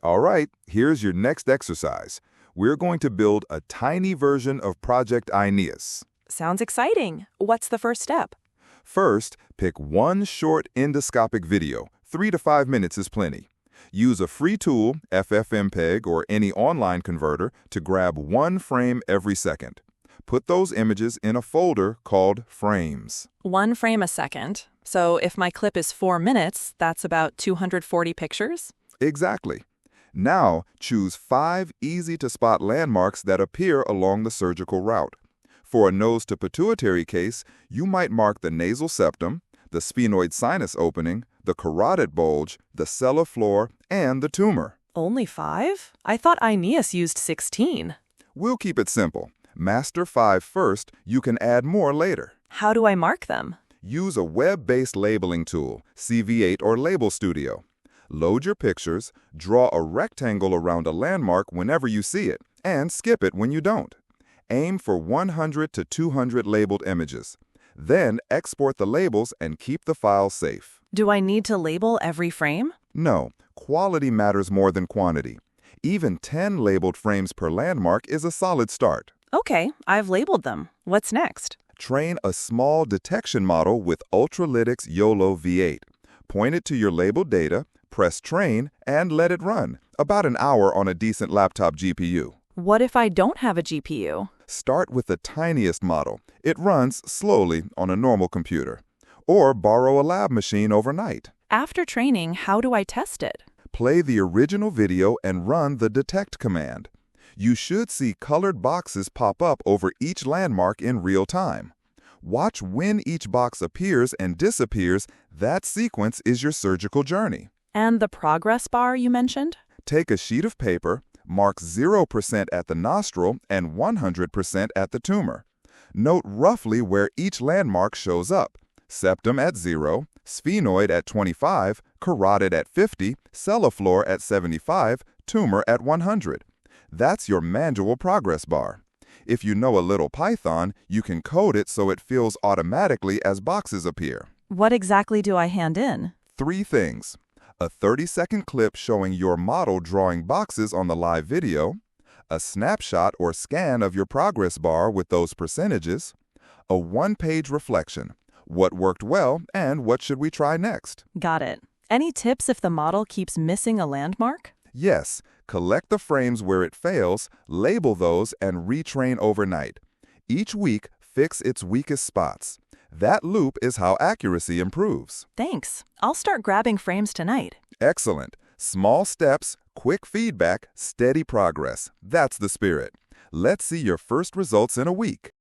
All right, here's your next exercise. We're going to build a tiny version of Project AENEAS. Sounds exciting. What's the first step? First, pick one short endoscopic video. 3 to 5 minutes is plenty. Use a free tool, FFmpeg or any online converter, to grab one frame every second. Put those images in a folder called Frames. 1 frame a second. So if my clip is 4 minutes, that's about 240 pictures? Exactly. Now, choose 5 easy-to-spot landmarks that appear along the surgical route. For a nose-to-pituitary case, you might mark the nasal septum, the sphenoid sinus opening, the carotid bulge, the sella floor, and the tumor. Only 5? I thought AENEAS used 16. We'll keep it simple. Master 5 first, you can add more later. How do I mark them? Use a web-based labeling tool, CV8 or Label Studio. Load your pictures, draw a rectangle around a landmark whenever you see it, and skip it when you don't. Aim for 100 to 200 labeled images. Then export the labels and keep the file safe. Do I need to label every frame? No, quality matters more than quantity. Even 10 labeled frames per landmark is a solid start. Okay, I've labeled them. What's next? Train a small detection model with Ultralytics YOLO V8. Point it to your labeled data, press Train, and let it run, about an hour on a decent laptop GPU. What if I don't have a GPU? Start with the tiniest model. It runs slowly on a normal computer. Or borrow a lab machine overnight. After training, how do I test it? Play the original video and run the detect command. You should see colored boxes pop up over each landmark in real time. Watch when each box appears and disappears. That sequence is your surgical journey. And the progress bar you mentioned? Take a sheet of paper, mark 0% at the nostril and 100% at the tumor. Note roughly where each landmark shows up. Septum at 0, sphenoid at 25, carotid at 50, sella floor at 75, tumor at 100. That's your manual progress bar. If you know a little Python, you can code it so it fills automatically as boxes appear. What exactly do I hand in? 3 things. A 30-second clip showing your model drawing boxes on the live video, a snapshot or scan of your progress bar with those percentages, a 1-page reflection. What worked well and what should we try next? Got it. Any tips if the model keeps missing a landmark? Yes, collect the frames where it fails, label those, and retrain overnight. Each week, fix its weakest spots. That loop is how accuracy improves. Thanks. I'll start grabbing frames tonight. Excellent. Small steps, quick feedback, steady progress. That's the spirit. Let's see your first results in a week.